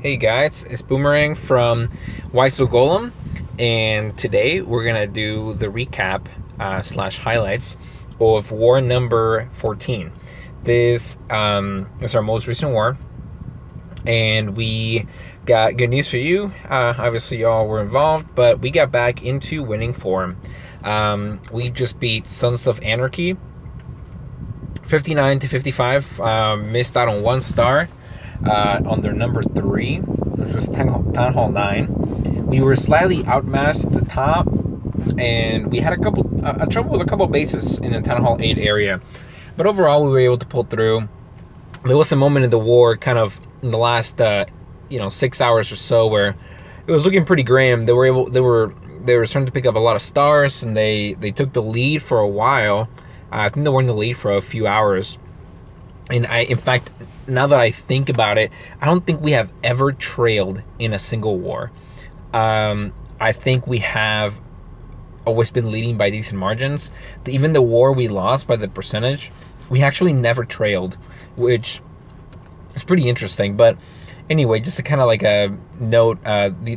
Hey guys, it's Boomerang from Whysogolem, and today we're gonna do the recap slash highlights of war number 14. This is our most recent war, and we got good news for you. Obviously, y'all were involved, but we got back into winning form. We just beat Sons of Anarchy 59-55. Missed out on 1 star. On their number 3, which was Town Hall 9. We were slightly outmatched at the top, and we had a trouble with a couple bases in the Town Hall 8 area. But overall, we were able to pull through. There was a moment in the war, kind of in the last 6 hours or so, where it was looking pretty grim. They were starting to pick up a lot of stars, and they took the lead for a while. I think they were in the lead for a few hours. And in fact, now that I think about it, I don't think we have ever trailed in a single war. I think we have always been leading by decent margins. Even the war we lost by the percentage, we actually never trailed, which is pretty interesting. But anyway, just to kind of like a note,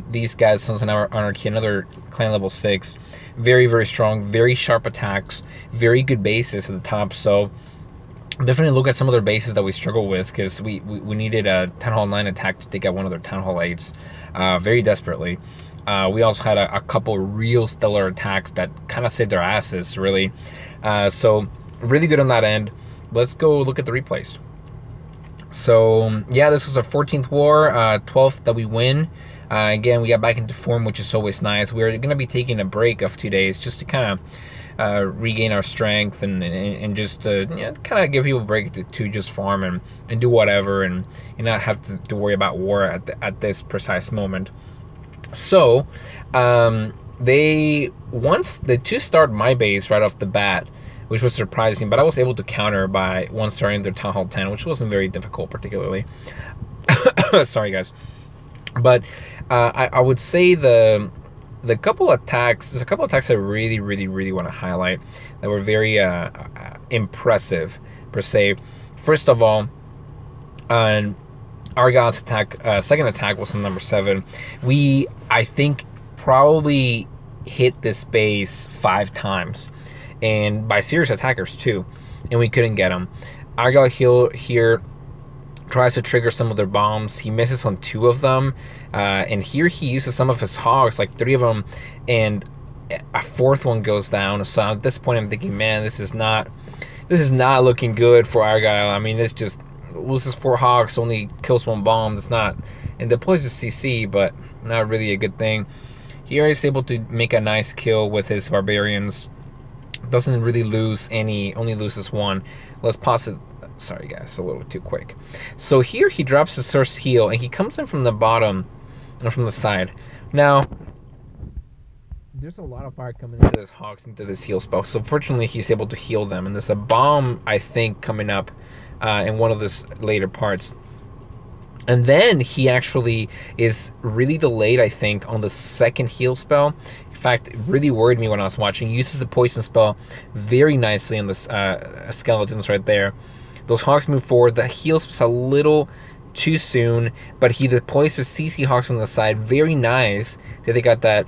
these guys, Sons of Anarchy, another clan level 6, very, very strong, very sharp attacks, very good bases at the top. So definitely look at some of their bases that we struggle with, because we needed a Town Hall 9 attack to take out one of their Town Hall 8s very desperately. We also had a couple real stellar attacks that kind of saved our asses, really. So really good on that end. Let's go look at the replays. So yeah, this was our 14th war, 12th that we win. Again, we got back into form, which is always nice. We're going to be taking a break of 2 days just to kind of regain our strength and just kind of give people a break to just farm and do whatever and not have to worry about war at this precise moment. So they 2-starred my base right off the bat, which was surprising, but I was able to counter by 1-starring their Town Hall 10, which wasn't very difficult particularly. Sorry guys. But I would say there's a couple attacks I really want to highlight that were very impressive per se. First of all, on Argyle's attack, second attack was on number 7. I think probably hit this base 5 times, and by serious attackers too, and we couldn't get them. Argyle here tries to trigger some of their bombs. He misses on 2 of them, and here he uses some of his hogs, like 3 of them, and a 4th one goes down. So at this point I'm thinking, man, this is not looking good for Argyle. I mean, this just loses 4 hogs, only kills 1 bomb. That's not, and deploys a CC, but not really a good thing. Here he's able to make a nice kill with his barbarians. Doesn't really lose any, only loses 1. Let's pause it. Sorry guys, a little too quick. So here he drops his first heal, and he comes in from the bottom or from the side. Now there's a lot of fire coming into this hogs, into this heal spell, so fortunately he's able to heal them, and there's a bomb I think coming up in one of the later parts. And then he actually is really delayed, I think, on the second heal spell. In fact, it really worried me when I was watching. He uses the poison spell very nicely on the skeletons right there. Those hogs move forward. The heals was a little too soon, but he deploys his CC hogs on the side. Very nice that they got that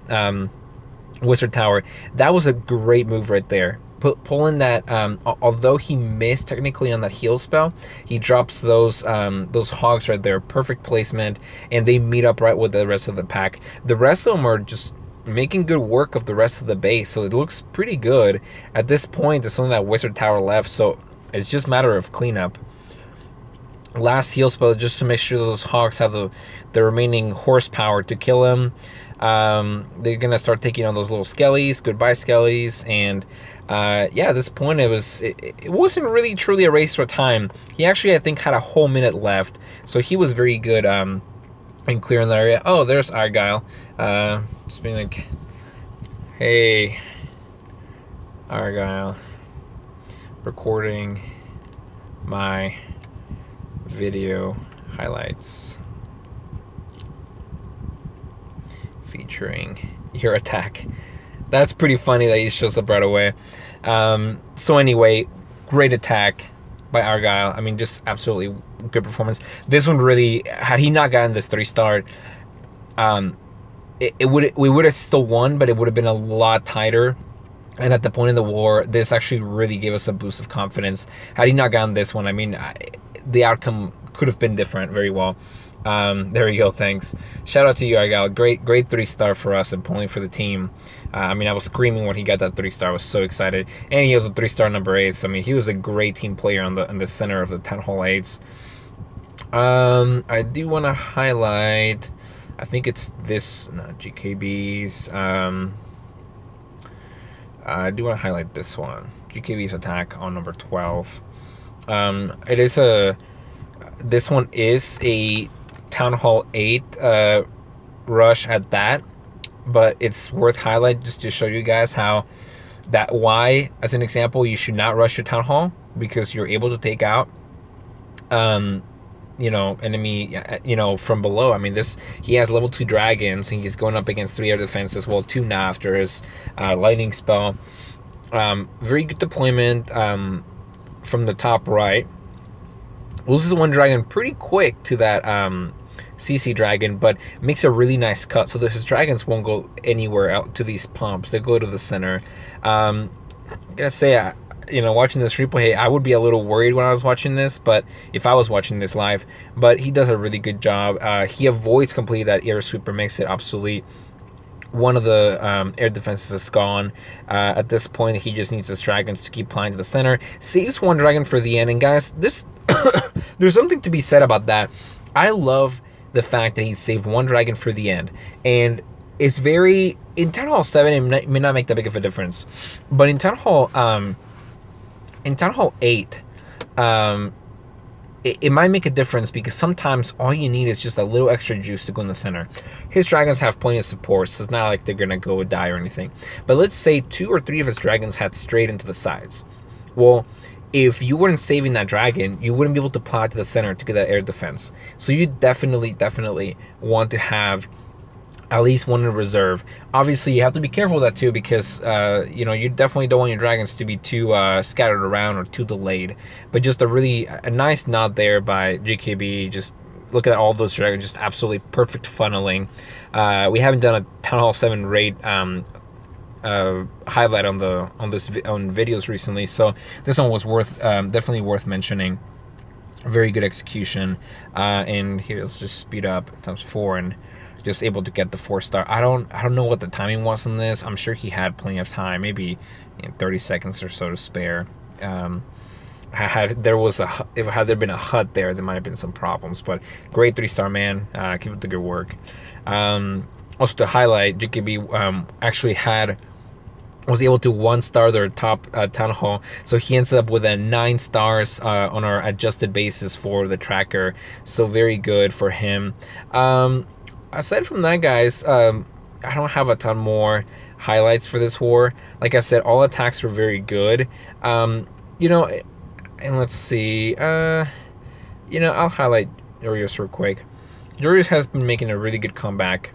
wizard tower. That was a great move right there. Pulling that, although he missed technically on that heal spell, he drops those hogs right there. Perfect placement, and they meet up right with the rest of the pack. The rest of them are just making good work of the rest of the base, so it looks pretty good. At this point, there's only that wizard tower left, so it's just a matter of cleanup. Last heal spell, just to make sure those hogs have the remaining horsepower to kill him. They're gonna start taking on those little skellies. Goodbye skellies. And yeah, at this point it wasn't really truly a race for time. He actually, I think, had a whole minute left, so he was very good in clearing the area. Oh, there's Argyle. Just being like, hey Argyle, recording my video highlights featuring your attack. That's pretty funny that he shows up right away. So anyway, great attack by Argyle. I mean, just absolutely good performance. This one really, had he not gotten this 3-star, we would have still won, but it would have been a lot tighter. And at the point in the war, this actually really gave us a boost of confidence. Had he not gotten this one, I mean, the outcome could have been different very well. There you go. Thanks. Shout out to you, Argal. Great 3-star for us and pulling for the team. I mean, I was screaming when he got that 3-star. I was so excited. And he was a 3-star number 8. So, I mean, he was a great team player on the center of the Town Hall 8s. I do want to highlight, I think it's this, not GKB's. I do want to highlight this one. GKB's attack on number 12. This one is a Town Hall 8 rush at that, but it's worth highlight just to show you guys why, as an example, you should not rush your Town Hall, because you're able to take out enemy from below. I mean, he has level 2 dragons, and he's going up against 3 air defense as well, 2 now after his lightning spell. Very good deployment from the top right. Loses 1 dragon pretty quick to that CC dragon, but makes a really nice cut, so that his dragons won't go anywhere out to these pumps. They go to the center. I gotta say, watching this replay, I would be a little worried when I was watching this, but if I was watching this live, but he does a really good job. He avoids completely that air sweeper, makes it obsolete. One of the air defenses is gone. At this point, he just needs his dragons to keep flying to the center. Saves 1 dragon for the end, and guys, this there's something to be said about that. I love the fact that he saved 1 dragon for the end, and it's very, in Town Hall 7 it may not make that big of a difference, but in Town Hall 8 it might make a difference, because sometimes all you need is just a little extra juice to go in the center. His dragons have plenty of support, so it's not like they're gonna go die or anything, but let's say 2 or 3 of his dragons had straight into the sides. Well, if you weren't saving that dragon, you wouldn't be able to plow to the center to get that air defense. So you definitely want to have at least 1 in reserve. Obviously, you have to be careful with that too, because you definitely don't want your dragons to be too scattered around or too delayed. But just a nice nod there by GKB. Just look at all those dragons, just absolutely perfect funneling. We haven't done a Town Hall 7 raid highlight on videos recently, so this one was definitely worth mentioning. Very good execution, and here, let's just speed up ×4 and just able to get the 4-star. I don't know what the timing was on this. I'm sure he had plenty of time, maybe 30 seconds or so to spare. Had there been a hut there might have been some problems, but great 3-star, man. Keep up the good work. Also to highlight, GKB actually was able to 1-star their top Town Hall, so he ends up with a 9 stars on our adjusted basis for the tracker, so very good for him. Aside from that, guys, I don't have a ton more highlights for this war. Like I said, all attacks were very good. And let's see, I'll highlight Darius real quick. Darius has been making a really good comeback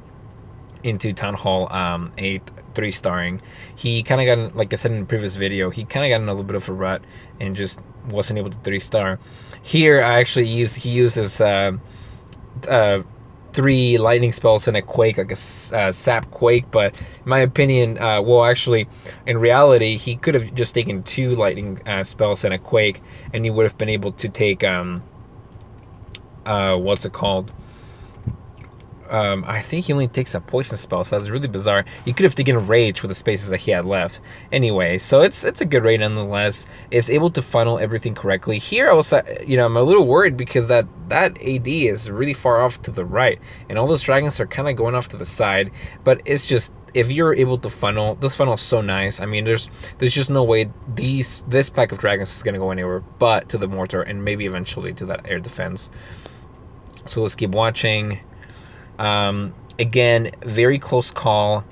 into Town Hall 8 3-starring. He kind of got, like I said in the previous video, he kind of got in a little bit of a rut and just wasn't able to 3-star. Here, he uses 3 lightning spells and a quake, like a sap quake, but in my opinion, actually, in reality, he could have just taken 2 lightning spells and a quake, and he would have been able to take, what's it called? I think he only takes a poison spell, so that's really bizarre. He could have taken rage with the spaces that he had left. Anyway, so it's a good raid nonetheless. It's able to funnel everything correctly. Here, I was, I'm a little worried because that AD is really far off to the right, and all those dragons are kind of going off to the side. But it's just, if you're able to funnel, this funnel is so nice. I mean, there's just no way this pack of dragons is gonna go anywhere but to the mortar, and maybe eventually to that air defense. So let's keep watching. Again, very close call.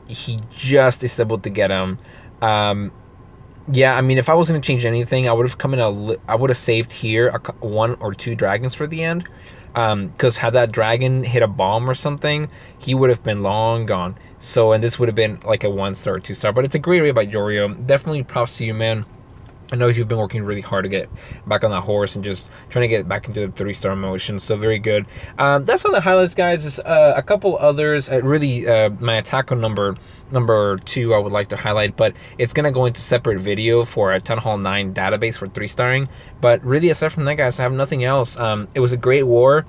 He just is able to get him. Yeah, I mean, if I was going to change anything, I would have come in I would have saved here 1 or 2 dragons for the end. Because had that dragon hit a bomb or something, he would have been long gone. So, and this would have been like a 1-star or 2-star. But it's a great raid by Yorio. Definitely props to you, man. I know you've been working really hard to get back on that horse and just trying to get back into the 3-star motion. So very good. That's one of the highlights, guys. Is a couple others. Really, my attack on number 2, I would like to highlight, but it's gonna go into separate video for a Town Hall 9 database for 3-starring. But really, aside from that, guys, I have nothing else. It was a great war.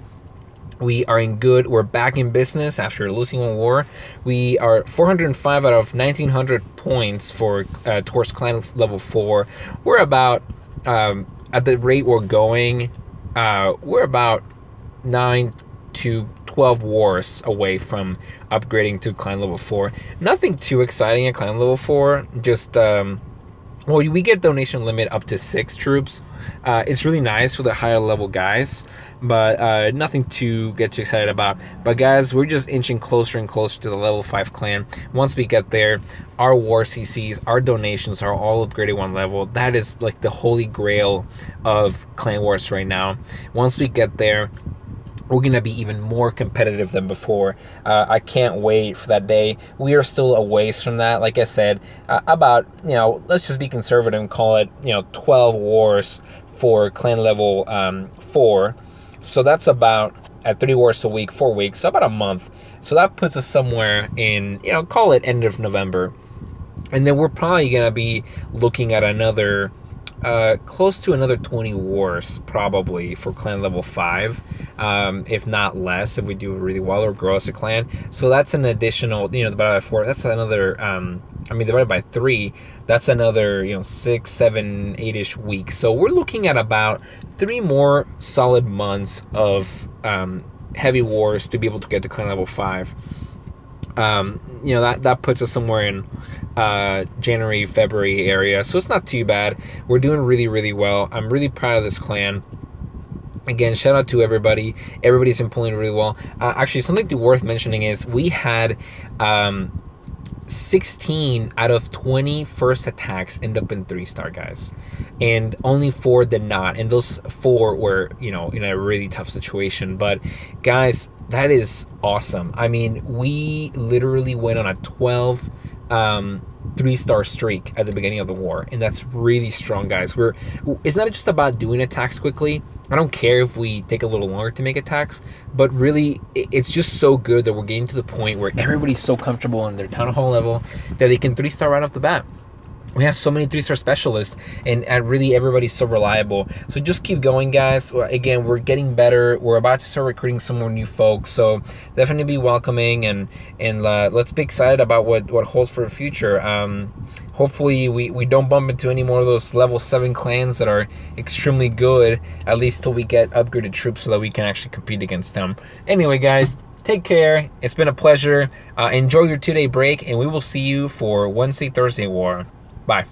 We're back in business after losing one war. We are 405 out of 1900 points for towards clan level 4. We're about at the rate we're going, we're about 9 to 12 wars away from upgrading to clan level 4. Nothing too exciting at clan level 4. Just well, we get donation limit up to 6 troops. It's really nice for the higher level guys, but nothing to get too excited about. But guys, we're just inching closer and closer to the level 5 clan. Once we get there, our war CCs, our donations are all upgraded 1 level. That is like the holy grail of clan wars right now. Once we get there, we're going to be even more competitive than before. I can't wait for that day. We are still a ways from that. Like I said, about, let's just be conservative and call it, 12 wars for clan level 4. So that's about, at 3 wars a week, 4 weeks, so about a month. So that puts us somewhere in, call it end of November. And then we're probably going to be looking at another, close to another 20 wars probably for clan level 5, if not less, if we do really well or grow as a clan. So that's an additional, divided by 4, that's another, divided by 3, that's another, 6, 7, 8-ish weeks. So we're looking at about 3 more solid months of heavy wars to be able to get to clan level 5. That puts us somewhere in January, February area, so it's not too bad. We're doing really, really well. I'm really proud of this clan. Again, shout out to everybody. Everybody's been pulling really well. Actually, something worth mentioning is we had 16 out of 20 first attacks end up in 3-star, guys, and only 4 did not, and those 4 were in a really tough situation. But guys, that is awesome. I mean, we literally went on a 12 3-star streak at the beginning of the war, and that's really strong, guys. It's not just about doing attacks quickly. I don't care if we take a little longer to make attacks, but really, it's just so good that we're getting to the point where everybody's so comfortable on their Town Hall level that they can 3-star right off the bat. We have so many 3-star specialists, and really everybody's so reliable. So just keep going, guys. Again, we're getting better. We're about to start recruiting some more new folks, so definitely be welcoming, and let's be excited about what holds for the future. Hopefully we don't bump into any more of those level 7 clans that are extremely good, at least till we get upgraded troops so that we can actually compete against them. Anyway, guys, take care. It's been a pleasure. Enjoy your 2-day break, and we will see you for Wednesday, Thursday war. Bye.